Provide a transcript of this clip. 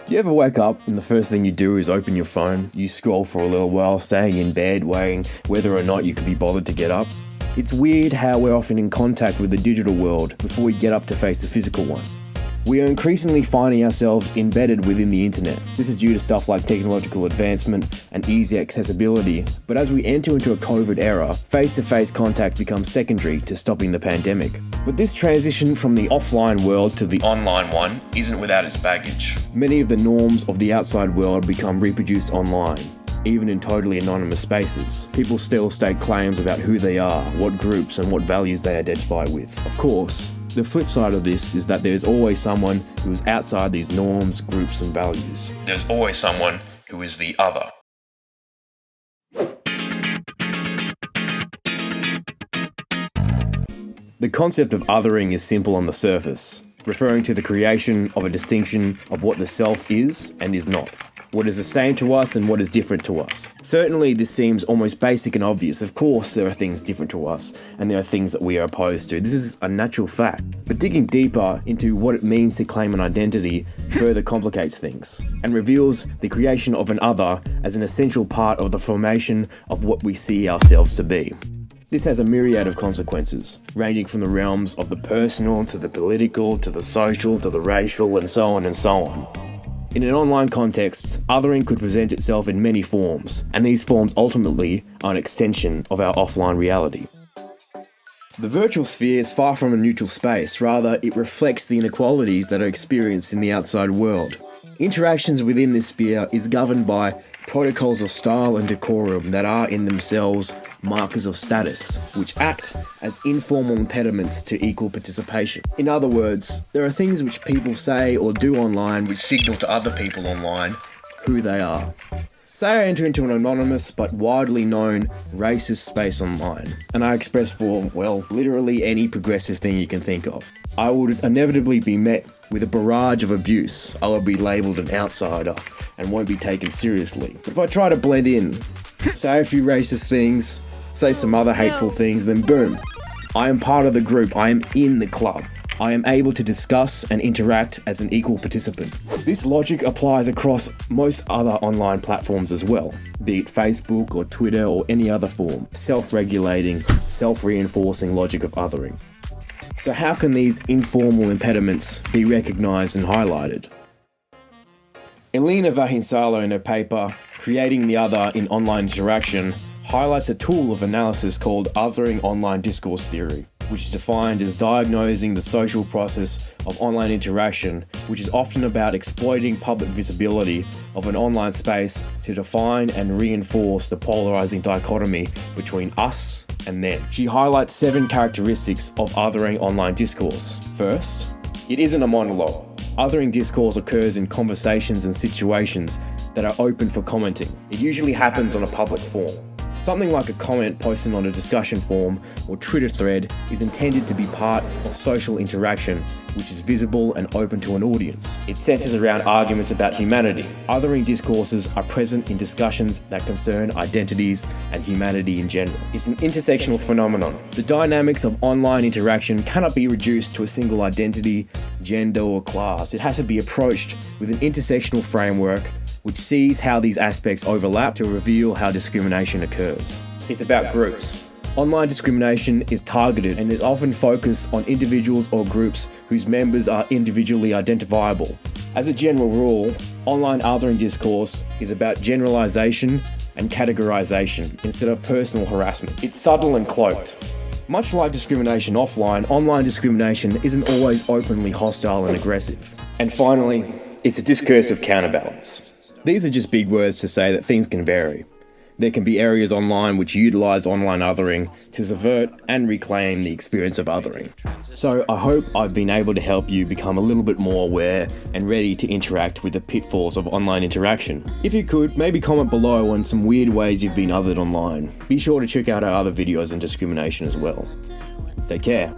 Do you ever wake up and the first thing you do is open your phone? You scroll for a little while, staying in bed, weighing whether or not you can be bothered to get up? It's weird how we're often in contact with the digital world before we get up to face the physical one. We are increasingly finding ourselves embedded within the internet. This is due to stuff like technological advancement and easy accessibility, but as we enter into a COVID era, face-to-face contact becomes secondary to stopping the pandemic. But this transition from the offline world to the online one isn't without its baggage. Many of the norms of the outside world become reproduced online. Even in totally anonymous spaces, people still state claims about who they are, what groups and what values they identify with. Of course, the flip side of this is that there's always someone who is outside these norms, groups and values. There's always someone who is the other. The concept of othering is simple on the surface, referring to the creation of a distinction of what the self is and is not. What is the same to us and what is different to us. Certainly this seems almost basic and obvious. Of course there are things different to us and there are things that we are opposed to. This is a natural fact. But digging deeper into what it means to claim an identity further complicates things and reveals the creation of an other as an essential part of the formation of what we see ourselves to be. This has a myriad of consequences, ranging from the realms of the personal to the political to the social to the racial and so on and so on. In an online context, othering could present itself in many forms, and these forms ultimately are an extension of our offline reality. The virtual sphere is far from a neutral space, rather it reflects the inequalities that are experienced in the outside world. Interactions within this sphere is governed by protocols of style and decorum that are in themselves markers of status, which act as informal impediments to equal participation. In other words, there are things which people say or do online which signal to other people online who they are. Say I enter into an anonymous but widely known racist space online, and I express for, well, literally any progressive thing you can think of. I would inevitably be met with a barrage of abuse. I will be labelled an outsider and won't be taken seriously. But if I try to blend in, say a few racist things, say some other hateful things, then boom, I am part of the group, I am in the club. I am able to discuss and interact as an equal participant. This logic applies across most other online platforms as well, be it Facebook or Twitter or any other form. Self-regulating, self-reinforcing logic of othering. So how can these informal impediments be recognised and highlighted? Elena Vahinsala in her paper, Creating the Other in Online Interaction, highlights a tool of analysis called Othering Online Discourse Theory, which is defined as diagnosing the social process of online interaction, which is often about exploiting public visibility of an online space to define and reinforce the polarizing dichotomy between us and them. She highlights 7 characteristics of othering online discourse. First, it isn't a monologue. Othering discourse occurs in conversations and situations that are open for commenting. It usually happens on a public forum. Something like a comment posted on a discussion forum or Twitter thread is intended to be part of social interaction which is visible and open to an audience. It centers around arguments about humanity. Othering discourses are present in discussions that concern identities and humanity in general. It's an intersectional phenomenon. The dynamics of online interaction cannot be reduced to a single identity, gender or class. It has to be approached with an intersectional framework which sees how these aspects overlap to reveal how discrimination occurs. It's about groups. Online discrimination is targeted and is often focused on individuals or groups whose members are individually identifiable. As a general rule, online othering discourse is about generalization and categorization instead of personal harassment. It's subtle and cloaked. Much like discrimination offline, online discrimination isn't always openly hostile and aggressive. And finally, it's a discursive counterbalance. These are just big words to say that things can vary. There can be areas online which utilize online othering to subvert and reclaim the experience of othering. So I hope I've been able to help you become a little bit more aware and ready to interact with the pitfalls of online interaction. If you could, maybe comment below on some weird ways you've been othered online. Be sure to check out our other videos on discrimination as well. Take care.